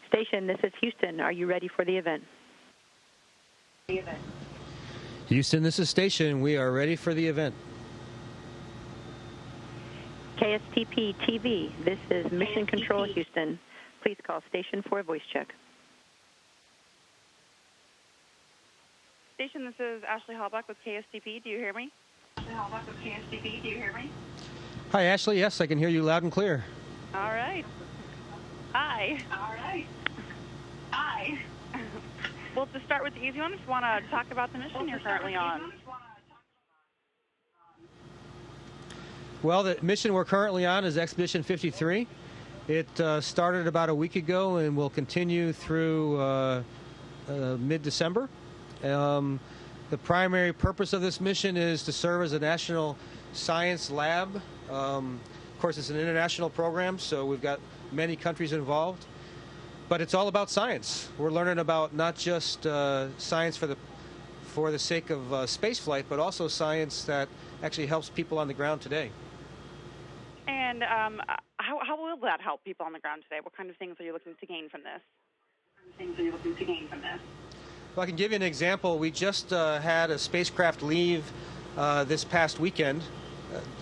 Station, this is Houston. Are you ready for the event? Houston, this is Station. We are ready for the event. KSTP-TV, this is Mission Control Houston. Please call Station for a voice check. Station, this is Ashley Hallback with KSTP. Do you hear me? Ashley Hallback with KSTP. Do you hear me? Hi, Ashley. Yes, I can hear you loud and clear. All right. Hi. All right. Hi. Well, to start with the easy one, I just want to talk about the mission you're currently on. Well, the mission we're currently on is Expedition 53. It started about a week ago and will continue through mid-December. The primary purpose of this mission is to serve as a national science lab. Of course, it's an international program, so we've got many countries involved. But it's all about science. We're learning about not just science for the sake of space flight, but also science that actually helps people on the ground today. And how will that help people on the ground today? What kind of things are you looking to gain from this? Well, I can give you an example. We just had a spacecraft leave this past weekend.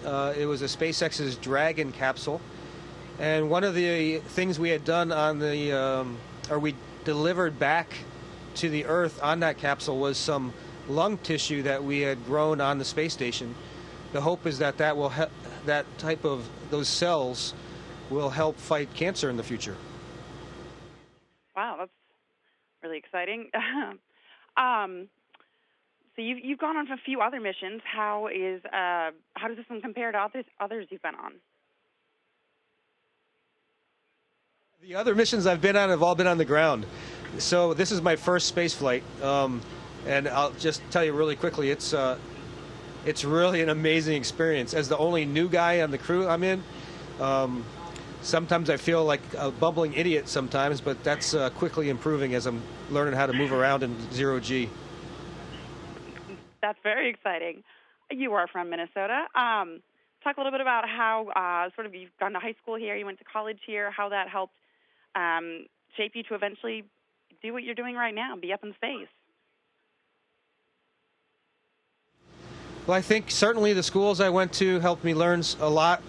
It was a SpaceX's Dragon capsule. And one of the things we had done on or we delivered back to the Earth on that capsule was some lung tissue that we had grown on the space station. The hope is that those cells will help fight cancer in the future. Wow, that's really exciting. So you've gone on a few other missions. How does this one compare to others you've been on? The other missions I've been on have all been on the ground. So this is my first space flight, and I'll just tell you really quickly, it's really an amazing experience. As the only new guy on the crew I'm in, sometimes I feel like a bumbling idiot sometimes, but that's quickly improving as I'm learning how to move around in zero-G. That's very exciting. You are from Minnesota. Talk a little bit about how you've gone to high school here, you went to college here, how that helped shape you to eventually do what you're doing right now, be up in space. Well, I think certainly the schools I went to helped me learn a lot,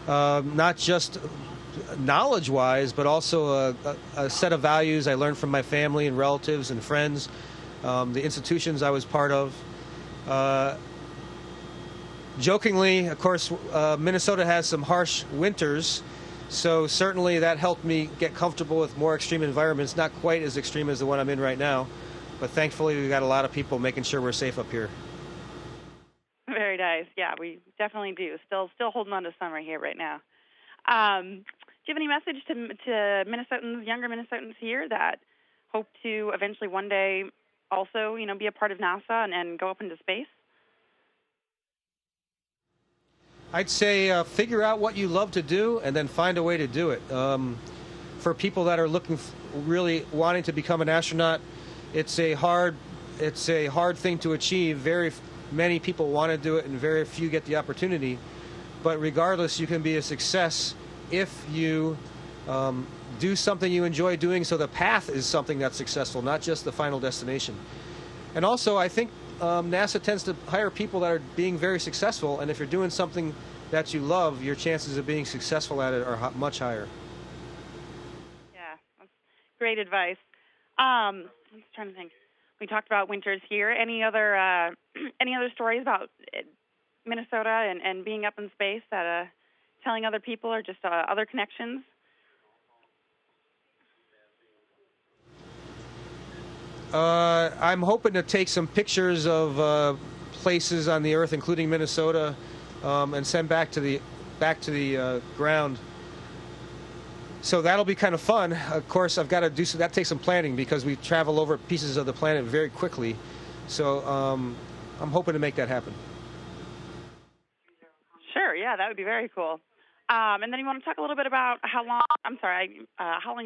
not just knowledge-wise, but also a set of values I learned from my family and relatives and friends, the institutions I was part of. Jokingly, of course, Minnesota has some harsh winters, so certainly that helped me get comfortable with more extreme environments, not quite as extreme as the one I'm in right now, but thankfully we've got a lot of people making sure we're safe up here. Very nice. Yeah, we definitely do. Still holding on to summer here right now. Do you have any message to Minnesotans, younger Minnesotans here that hope to eventually one day also, be a part of NASA and go up into space? I'd say figure out what you love to do and then find a way to do it. For people that are really wanting to become an astronaut, it's a hard thing to achieve. Very many people want to do it and very few get the opportunity. But regardless, you can be a success if you do something you enjoy doing, so the path is something that's successful, not just the final destination. And also, I think NASA tends to hire people that are being very successful, and if you're doing something that you love, your chances of being successful at it are much higher. Yeah, that's great advice. I'm just trying to think. We talked about winters here. Any other stories about Minnesota and being up in space that telling other people, or just other connections? I'm hoping to take some pictures of places on the Earth, including Minnesota, and send back to the ground. So that'll be kind of fun. Of course, I've got to do so. That takes some planning because we travel over pieces of the planet very quickly. So I'm hoping to make that happen. Sure. Yeah, that would be very cool. And then you want to talk a little bit about how long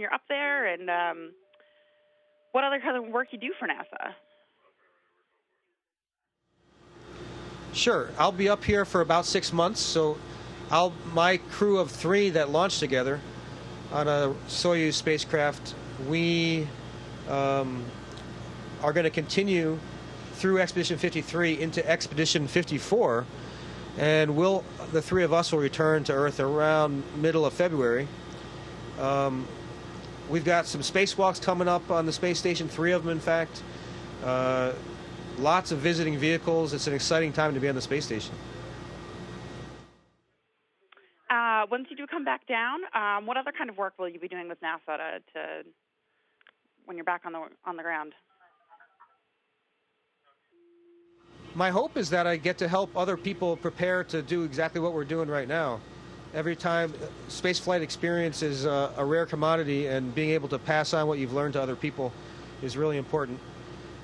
you're up there and what other kind of work you do for NASA. Sure. I'll be up here for about 6 months. So my crew of 3 that launched together, on a Soyuz spacecraft. We are going to continue through Expedition 53 into Expedition 54, and the three of us will return to Earth around middle of February. We've got some spacewalks coming up on the space station, 3 of them in fact. Lots of visiting vehicles. It's an exciting time to be on the space station. Once you do come back down, what other kind of work will you be doing with NASA to when you're back on the ground? My hope is that I get to help other people prepare to do exactly what we're doing right now. Every time, spaceflight experience is a rare commodity, and being able to pass on what you've learned to other people is really important.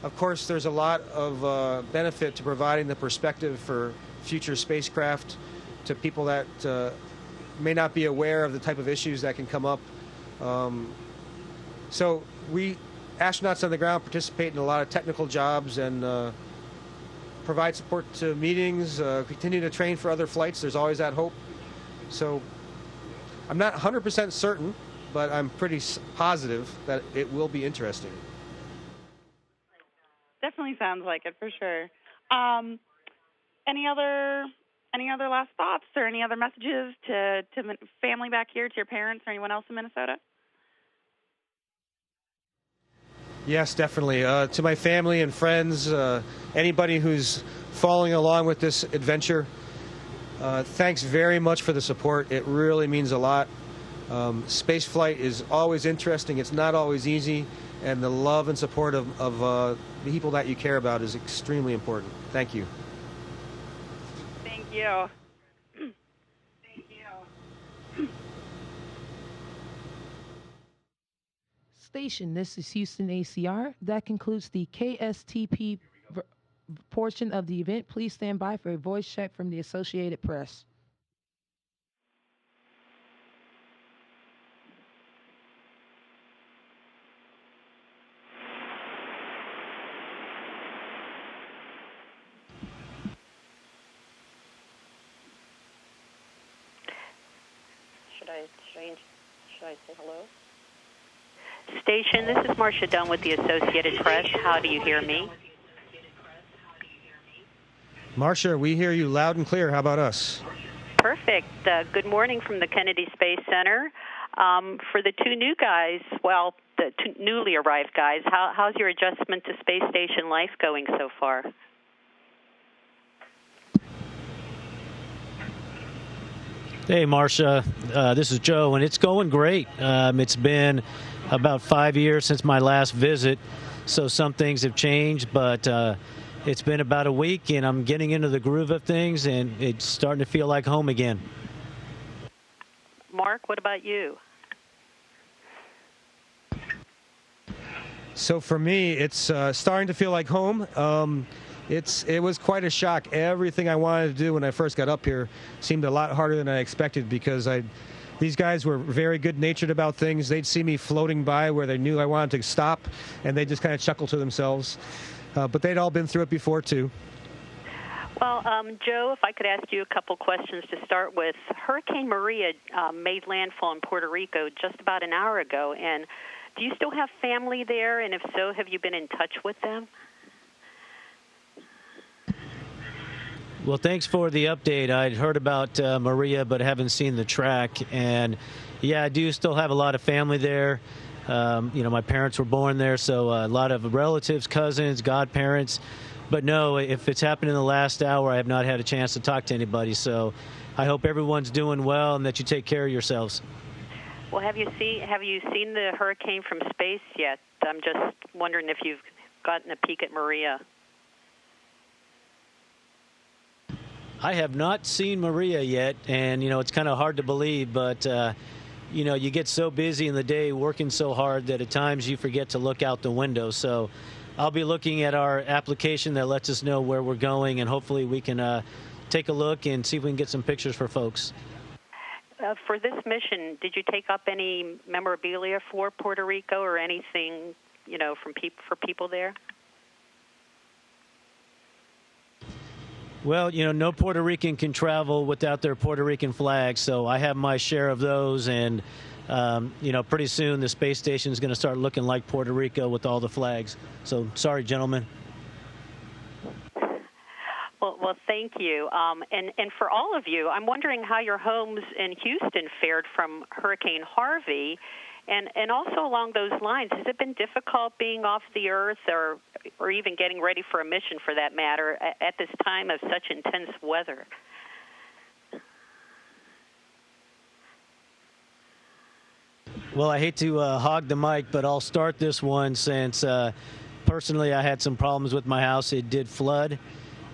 Of course, there's a lot of benefit to providing the perspective for future spacecraft to people that may not be aware of the type of issues that can come up. So we, astronauts on the ground, participate in a lot of technical jobs and provide support to meetings, continue to train for other flights. There's always that hope. So I'm not 100% certain, but I'm pretty positive that it will be interesting. Definitely sounds like it, for sure. Any other last thoughts or any other messages to family back here, to your parents or anyone else in Minnesota? Yes, definitely. To my family and friends, anybody who's following along with this adventure, thanks very much for the support. It really means a lot. Space flight is always interesting. It's not always easy, and the love and support of the people that you care about is extremely important. Thank you. Thank you. Thank you. Station, this is Houston ACR. That concludes the KSTP portion of the event. Please stand by for a voice check from the Associated Press. Should I say hello? Station, this is Marcia Dunn with the Associated Press. How do you hear me? Marcia, we hear you loud and clear. How about us? Perfect. Good morning from the Kennedy Space Center. For the two new guys, well, the two newly arrived guys, how's your adjustment to space station life going so far? Hey, Marcia. This is Joe, and it's going great. It's been about 5 years since my last visit, so some things have changed, but it's been about a week, and I'm getting into the groove of things, and it's starting to feel like home again. Mark, what about you? So for me, it's starting to feel like home. It was quite a shock. Everything I wanted to do when I first got up here seemed a lot harder than I expected, because these guys were very good-natured about things. They'd see me floating by where they knew I wanted to stop, and they just kind of chuckle to themselves. But they'd all been through it before, too. Well, Joe, if I could ask you a couple questions to start with. Hurricane Maria made landfall in Puerto Rico just about an hour ago, and do you still have family there? And if so, have you been in touch with them? Well, thanks for the update. I'd heard about Maria, but haven't seen the track. And, yeah, I do still have a lot of family there. My parents were born there, so a lot of relatives, cousins, godparents. But, no, if it's happened in the last hour, I have not had a chance to talk to anybody. So I hope everyone's doing well and that you take care of yourselves. Well, have you seen the hurricane from space yet? I'm just wondering if you've gotten a peek at Maria. I have not seen Maria yet, and, it's kind of hard to believe, but, you get so busy in the day working so hard that at times you forget to look out the window. So I'll be looking at our application that lets us know where we're going, and hopefully we can take a look and see if we can get some pictures for folks. For this mission, did you take up any memorabilia for Puerto Rico or anything, for people there? Well, no Puerto Rican can travel without their Puerto Rican flag, so I have my share of those, and Pretty soon the space station is going to start looking like Puerto Rico with all the flags. So sorry, gentlemen. Well, thank you. And for all of you, I'm wondering how your homes in Houston fared from Hurricane Harvey. And also along those lines, has it been difficult being off the Earth or even getting ready for a mission, for that matter, at this time of such intense weather? Well, I hate to hog the mic, but I'll start this one since personally I had some problems with my house. It did flood.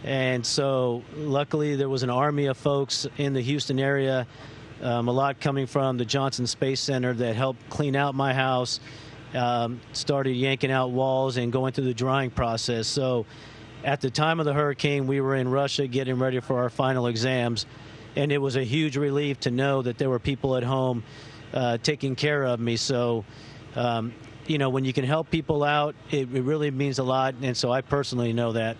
And so luckily there was an army of folks in the Houston area, a lot coming from the Johnson Space Center, that helped clean out my house, started yanking out walls and going through the drying process. So at the time of the hurricane, we were in Russia getting ready for our final exams. And it was a huge relief to know that there were people at home taking care of me. So, when you can help people out, it really means a lot. And so I personally know that.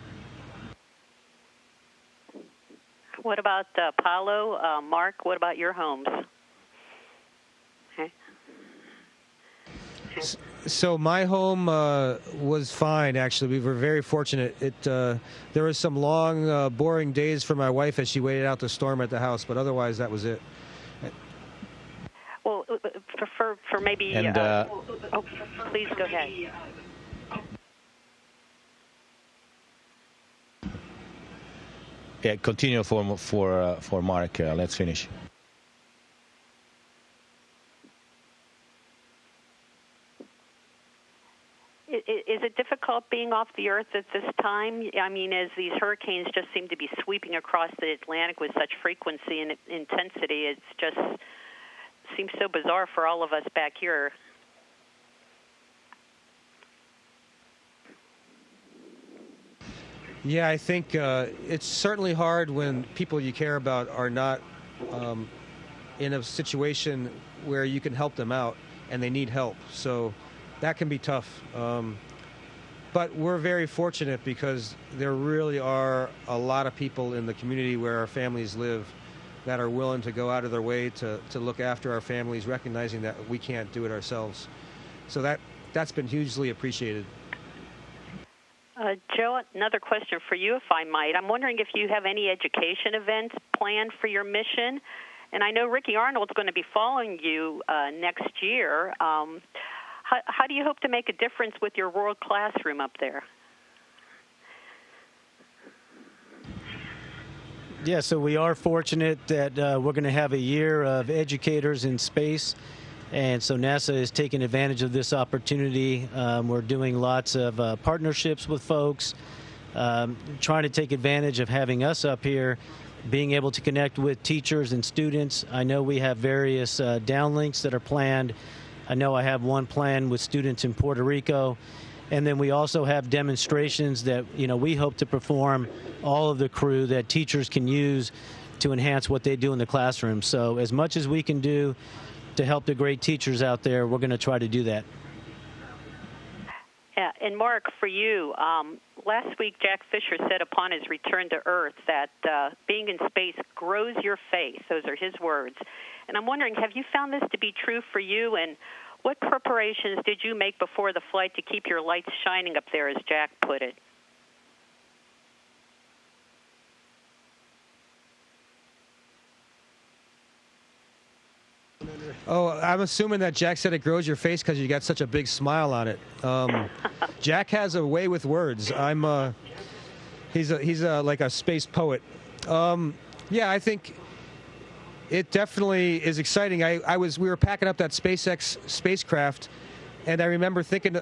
What about Paolo? Mark, what about your homes? Okay. So my home was fine, actually. We were very fortunate. There was some long, boring days for my wife as she waited out the storm at the house, but otherwise that was it. Well, for maybe... please go ahead. Yeah, continue for Mark. Let's finish. Is it difficult being off the Earth at this time? I mean, as these hurricanes just seem to be sweeping across the Atlantic with such frequency and intensity, it just seems so bizarre for all of us back here. Yeah, I think it's certainly hard when people you care about are not in a situation where you can help them out and they need help. So that can be tough. But we're very fortunate because there really are a lot of people in the community where our families live that are willing to go out of their way to look after our families, recognizing that we can't do it ourselves. So that's been hugely appreciated. Joe, another question for you, if I might. I'm wondering if you have any education events planned for your mission. And I know Ricky Arnold's going to be following you next year. How do you hope to make a difference with your world classroom up there? Yeah, so we are fortunate that we're going to have a year of educators in space. And so NASA is taking advantage of this opportunity. We're doing lots of partnerships with folks, trying to take advantage of having us up here, being able to connect with teachers and students. I know we have various downlinks that are planned. I know I have one planned with students in Puerto Rico. And then we also have demonstrations that, we hope to perform all of the crew that teachers can use to enhance what they do in the classroom. So as much as we can do to help the great teachers out there, we're going to try to do that. Yeah, and Mark, for you, last week Jack Fisher said upon his return to Earth that being in space grows your faith. Those are his words. And I'm wondering, have you found this to be true for you? And what preparations did you make before the flight to keep your lights shining up there, as Jack put it? Oh, I'm assuming that Jack said it grows your face because you got such a big smile on it. Jack has a way with words. He's like a space poet. Yeah, I think it definitely is exciting. We were packing up that SpaceX spacecraft, and I remember thinking,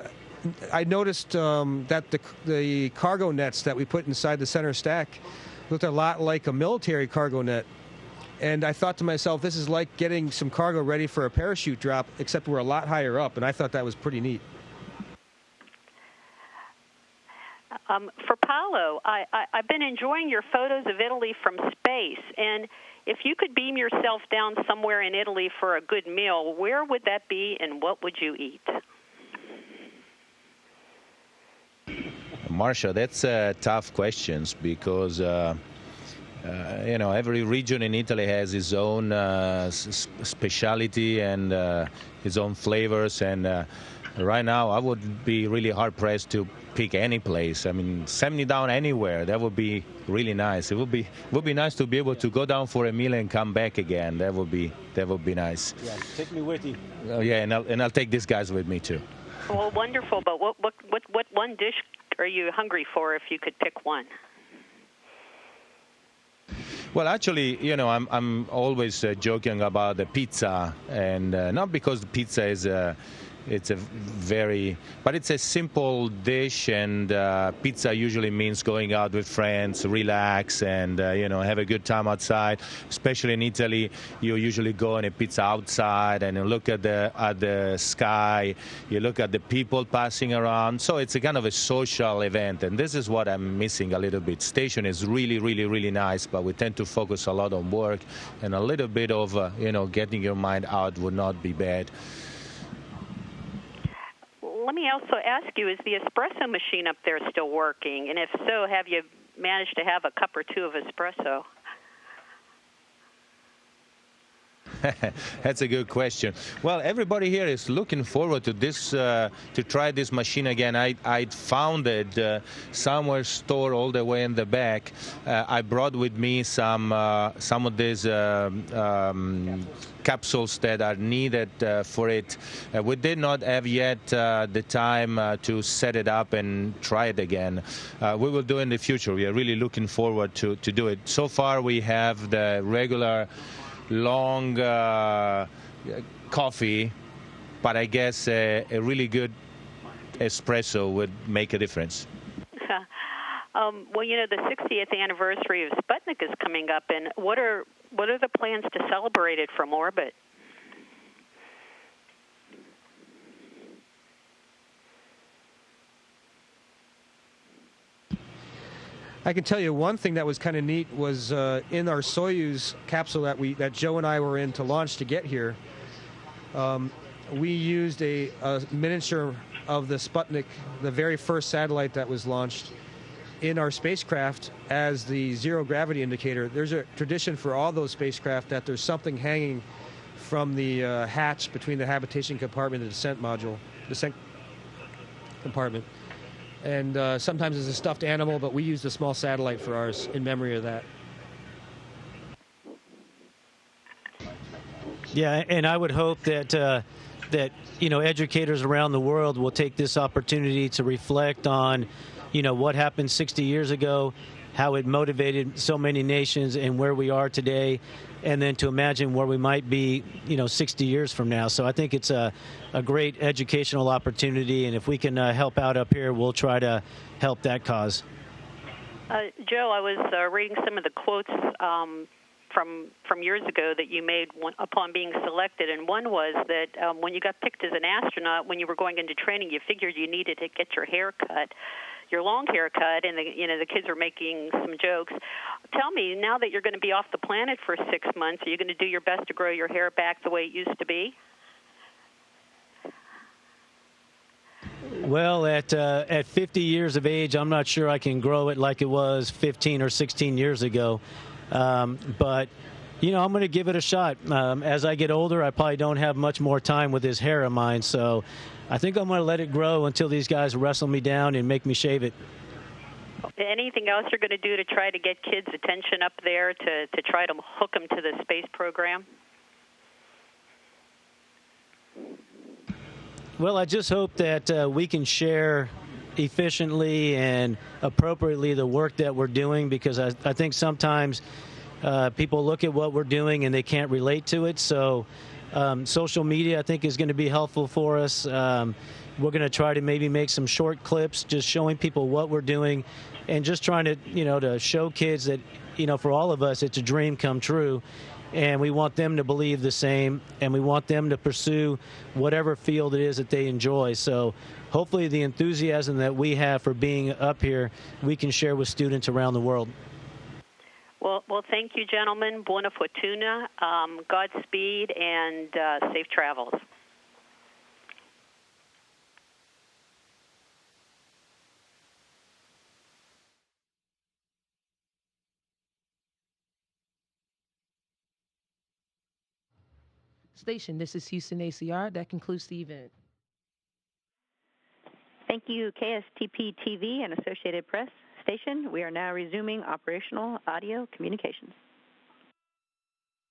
I noticed that the cargo nets that we put inside the center stack looked a lot like a military cargo net. And I thought to myself, this is like getting some cargo ready for a parachute drop, except we're a lot higher up, and I thought that was pretty neat. For Paolo, I've been enjoying your photos of Italy from space, and if you could beam yourself down somewhere in Italy for a good meal, where would that be, and what would you eat? Marsha, that's tough questions because every region in Italy has its own speciality and its own flavors. And right now, I would be really hard pressed to pick any place. I mean, send me down anywhere. That would be really nice. It would be nice to be able to go down for a meal and come back again. That would be nice. Yeah, take me with you. Yeah, and I'll take these guys with me too. Well, wonderful. But what one dish are you hungry for if you could pick one? Well, actually, I'm always joking about the pizza, and not because the pizza is but it's a simple dish, and pizza usually means going out with friends, relax, and have a good time outside. Especially in Italy, you usually go on a pizza outside and you look at the sky, you look at the people passing around. So it's a kind of a social event, and this is what I'm missing a little bit. Station is really, really, really nice, but we tend to focus a lot on work, and a little bit of getting your mind out would not be bad. Let me also ask you, is the espresso machine up there still working? And if so, have you managed to have a cup or two of espresso? That's a good question. Well, everybody here is looking forward to this, to try this machine again. I found it somewhere stored all the way in the back. I brought with me some of these capsules that are needed for it. We did not have yet the time to set it up and try it again. We will do it in the future. We are really looking forward to do it. So far, we have the regular long coffee, but I guess a really good espresso would make a difference. Well, the 60th anniversary of Sputnik is coming up, and what are the plans to celebrate it from orbit? I can tell you one thing that was kind of neat was in our Soyuz capsule that Joe and I were in to launch to get here. We used a miniature of the Sputnik, the very first satellite that was launched, in our spacecraft as the zero gravity indicator. There's a tradition for all those spacecraft that there's something hanging from the hatch between the habitation compartment and the descent compartment. And sometimes it's a stuffed animal, but we used a small satellite for ours in memory of that. Yeah, and I would hope that educators around the world will take this opportunity to reflect on, what happened 60 years ago, how it motivated so many nations, and where we are today, and then to imagine where we might be, 60 years from now. So I think it's a great educational opportunity, and if we can help out up here, we'll try to help that cause. Joe, I was reading some of the quotes from years ago that you made upon being selected, and one was that when you got picked as an astronaut, when you were going into training, you figured you needed to get your hair cut, your long hair cut, and the kids were making some jokes. Tell me, now that you're going to be off the planet for 6 months, are you going to do your best to grow your hair back the way it used to be? Well, at 50 years of age, I'm not sure I can grow it like it was 15 or 16 years ago. But, I'm going to give it a shot. As I get older, I probably don't have much more time with this hair of mine. So I think I'm going to let it grow until these guys wrestle me down and make me shave it. Anything else you're going to do to try to get kids' attention up there to try to hook them to the space program? Well, I just hope that we can share efficiently and appropriately the work that we're doing, because I think sometimes people look at what we're doing and they can't relate to it. So social media, I think, is going to be helpful for us. We're going to try to maybe make some short clips just showing people what we're doing and just trying to, to show kids that, for all of us, it's a dream come true. And we want them to believe the same, and we want them to pursue whatever field it is that they enjoy. So hopefully the enthusiasm that we have for being up here, we can share with students around the world. Well, thank you, gentlemen. Buona fortuna, Godspeed, and safe travels. station. This is Houston ACR. That concludes the event. Thank you, KSTP-TV and Associated Press station. We are now resuming operational audio communications.